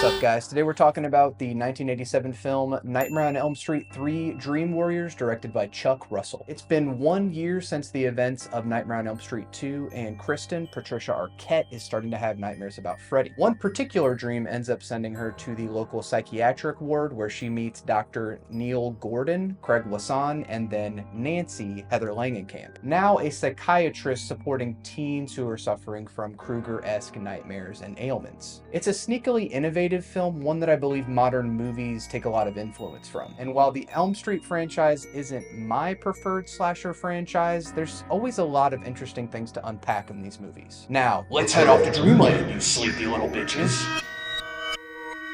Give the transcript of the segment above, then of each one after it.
What's up, guys? Today we're talking about the 1987 film Nightmare on Elm Street 3 Dream Warriors, directed by Chuck Russell. It's been 1 year since the events of Nightmare on Elm Street 2, and Kristen, Patricia Arquette, is starting to have nightmares about Freddy. One particular dream ends up sending her to the local psychiatric ward where she meets Dr. Neil Gordon, Craig Wasson, and then Nancy, Heather Langenkamp. Now a psychiatrist supporting teens who are suffering from Krueger-esque nightmares and ailments. It's a sneakily innovative film, one that I believe modern movies take a lot of influence from. And while the Elm Street franchise isn't my preferred slasher franchise, there's always a lot of interesting things to unpack in these movies. Now, let's head off to Dreamland, you sleepy little bitches!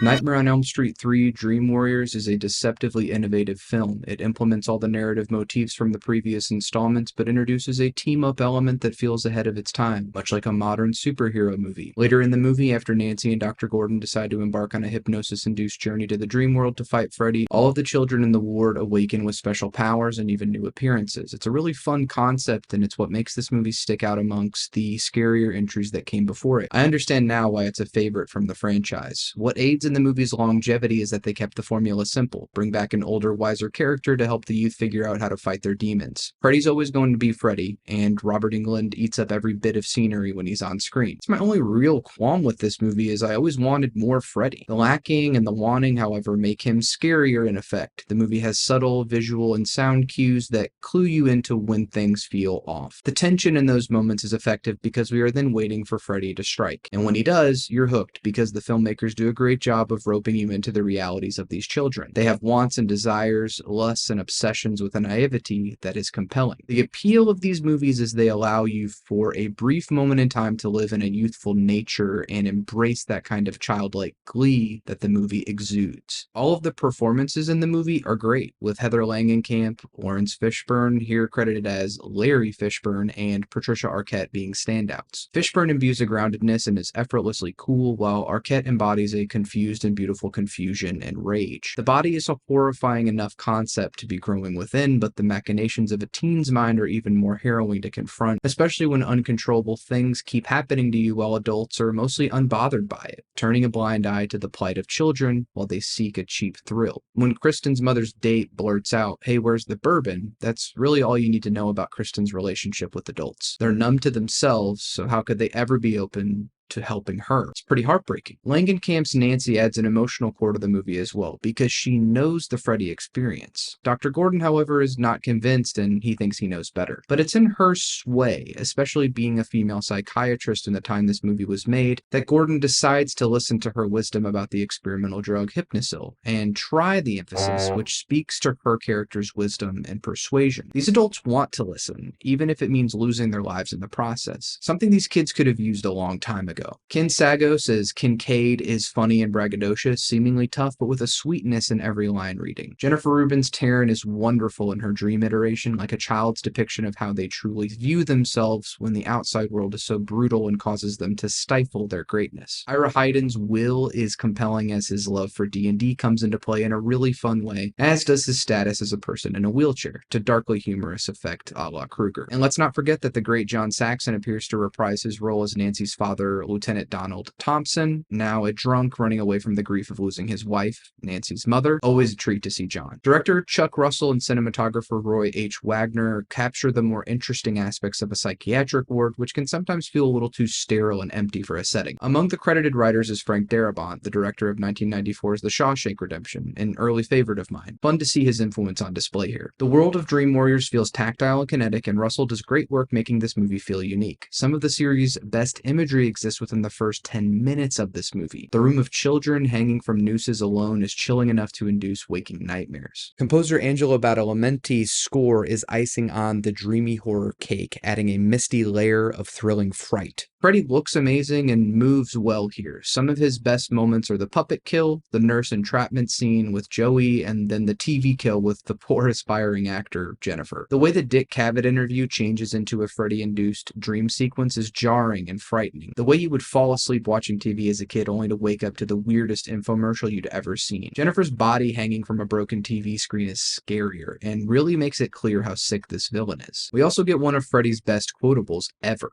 Nightmare on Elm Street 3 Dream Warriors is a deceptively innovative film. It implements all the narrative motifs from the previous installments, but introduces a team-up element that feels ahead of its time, much like a modern superhero movie. Later in the movie, after Nancy and Dr. Gordon decide to embark on a hypnosis-induced journey to the dream world to fight Freddy, all of the children in the ward awaken with special powers and even new appearances. It's a really fun concept, and it's what makes this movie stick out amongst the scarier entries that came before it. I understand now why it's a favorite from the franchise. What aids in the movie's longevity is that they kept the formula simple. Bring back an older, wiser character to help the youth figure out how to fight their demons. Freddy's always going to be Freddy, and Robert Englund eats up every bit of scenery when he's on screen. It's my only real qualm with this movie is I always wanted more Freddy. The lacking and the wanting, however, make him scarier in effect. The movie has subtle visual and sound cues that clue you into when things feel off. The tension in those moments is effective because we are then waiting for Freddy to strike. And when he does, you're hooked because the filmmakers do a great job of roping you into the realities of these children. They have wants and desires, lusts and obsessions with a naivety that is compelling. The appeal of these movies is they allow you for a brief moment in time to live in a youthful nature and embrace that kind of childlike glee that the movie exudes. All of the performances in the movie are great, with Heather Langenkamp, Lawrence Fishburne, here credited as Larry Fishburne, and Patricia Arquette being standouts. Fishburne imbues a groundedness and is effortlessly cool, while Arquette embodies a confused and beautiful confusion and rage. The body is a horrifying enough concept to be growing within, but the machinations of a teen's mind are even more harrowing to confront, especially when uncontrollable things keep happening to you while adults are mostly unbothered by it, turning a blind eye to the plight of children while they seek a cheap thrill. When Kristen's mother's date blurts out, "Hey, where's the bourbon?" that's really all you need to know about Kristen's relationship with adults. They're numb to themselves, so how could they ever be open to helping her? It's pretty heartbreaking. Langenkamp's Nancy adds an emotional core to the movie as well, because she knows the Freddy experience. Dr. Gordon, however, is not convinced, and he thinks he knows better. But it's in her sway, especially being a female psychiatrist in the time this movie was made, that Gordon decides to listen to her wisdom about the experimental drug Hypnosil, and try the emphasis, which speaks to her character's wisdom and persuasion. These adults want to listen, even if it means losing their lives in the process, something these kids could have used a long time ago. Ken Sagoes as Kincaid is funny and braggadocious, seemingly tough, but with a sweetness in every line reading. Jennifer Rubin's Taryn is wonderful in her dream iteration, like a child's depiction of how they truly view themselves when the outside world is so brutal and causes them to stifle their greatness. Ira Hayden's Will is compelling as his love for D&D comes into play in a really fun way, as does his status as a person in a wheelchair, to darkly humorous effect a la Krueger. And let's not forget that the great John Saxon appears to reprise his role as Nancy's father, Lieutenant Donald Thompson, now a drunk running away from the grief of losing his wife, Nancy's mother. Always a treat to see John. Director Chuck Russell and cinematographer Roy H. Wagner capture the more interesting aspects of a psychiatric ward, which can sometimes feel a little too sterile and empty for a setting. Among the credited writers is Frank Darabont, the director of 1994's The Shawshank Redemption, an early favorite of mine. Fun to see his influence on display here. The world of Dream Warriors feels tactile and kinetic, and Russell does great work making this movie feel unique. Some of the series' best imagery exists within the first 10 minutes of this movie. The room of children hanging from nooses alone is chilling enough to induce waking nightmares. Composer Angelo Badalamenti's score is icing on the dreamy horror cake, adding a misty layer of thrilling fright. Freddy looks amazing and moves well here. Some of his best moments are the puppet kill, the nurse entrapment scene with Joey, and then the TV kill with the poor aspiring actor, Jennifer. The way the Dick Cavett interview changes into a Freddy-induced dream sequence is jarring and frightening. The way you would fall asleep watching TV as a kid only to wake up to the weirdest infomercial you'd ever seen. Jennifer's body hanging from a broken TV screen is scarier, and really makes it clear how sick this villain is. We also get one of Freddy's best quotables ever.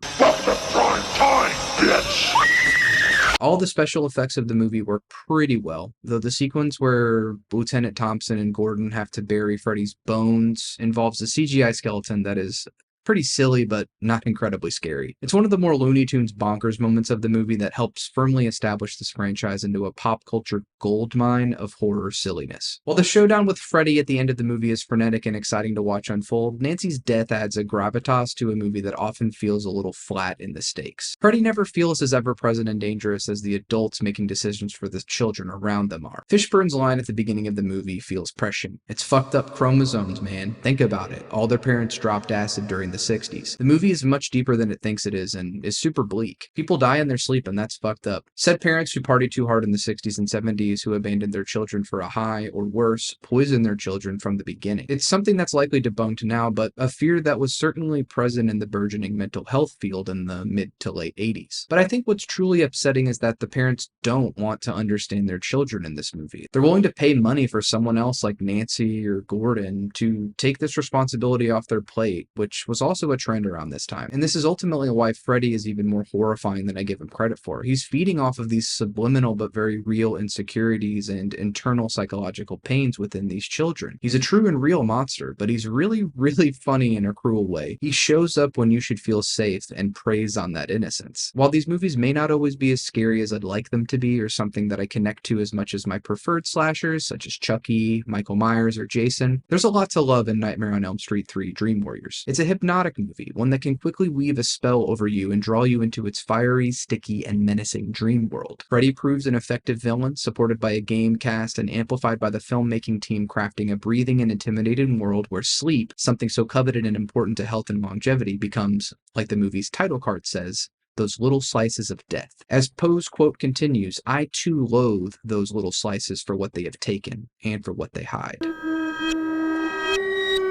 Time, bitch! All the special effects of the movie work pretty well, though the sequence where Lieutenant Thompson and Gordon have to bury Freddy's bones involves a CGI skeleton that is pretty silly, but not incredibly scary. It's one of the more Looney Tunes bonkers moments of the movie that helps firmly establish this franchise into a pop culture goldmine of horror silliness. While the showdown with Freddy at the end of the movie is frenetic and exciting to watch unfold, Nancy's death adds a gravitas to a movie that often feels a little flat in the stakes. Freddy never feels as ever-present and dangerous as the adults making decisions for the children around them are. Fishburne's line at the beginning of the movie feels prescient. It's fucked up chromosomes, man. Think about it. All their parents dropped acid during the 60s. The movie is much deeper than it thinks it is and is super bleak. People die in their sleep and that's fucked up. Said parents who partied too hard in the 60s and 70s who abandoned their children for a high, or worse, poisoned their children from the beginning. It's something that's likely debunked now, but a fear that was certainly present in the burgeoning mental health field in the mid to late 80s. But I think what's truly upsetting is that the parents don't want to understand their children in this movie. They're willing to pay money for someone else like Nancy or Gordon to take this responsibility off their plate, which was also a trend around this time. And this is ultimately why Freddy is even more horrifying than I give him credit for. He's feeding off of these subliminal but very real insecurities and internal psychological pains within these children. He's a true and real monster, but he's really, really funny in a cruel way. He shows up when you should feel safe and preys on that innocence. While these movies may not always be as scary as I'd like them to be, or something that I connect to as much as my preferred slashers, such as Chucky, Michael Myers, or Jason, there's a lot to love in Nightmare on Elm Street 3: Dream Warriors. It's a hypnotic movie, one that can quickly weave a spell over you and draw you into its fiery, sticky, and menacing dream world. Freddy proves an effective villain, supported by a game cast and amplified by the filmmaking team crafting a breathing and intimidating world where sleep, something so coveted and important to health and longevity, becomes, like the movie's title card says, those little slices of death. As Poe's quote continues, I too loathe those little slices for what they have taken and for what they hide.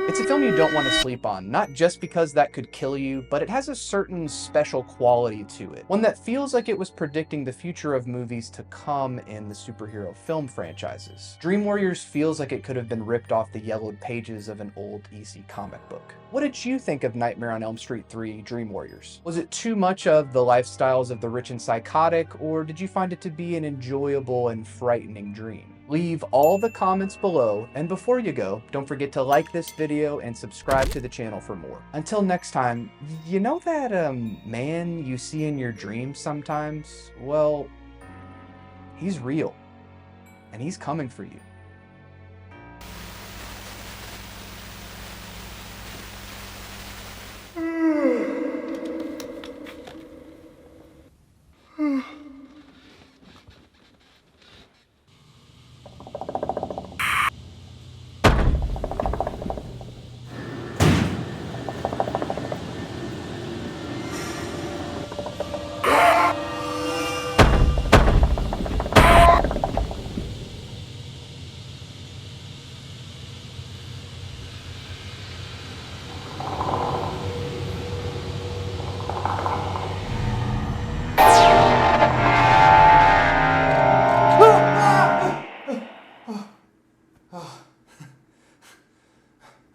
It's a film you don't want to sleep on, not just because that could kill you, but it has a certain special quality to it. One that feels like it was predicting the future of movies to come in the superhero film franchises. Dream Warriors feels like it could have been ripped off the yellowed pages of an old EC comic book. What did you think of Nightmare on Elm Street 3: Dream Warriors? Was it too much of the lifestyles of the rich and psychotic, or did you find it to be an enjoyable and frightening dream? Leave all the comments below, and before you go, don't forget to like this video and subscribe to the channel for more. Until next time, you know that man you see in your dreams sometimes? Well, he's real, and he's coming for you.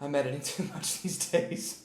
I'm editing too much these days.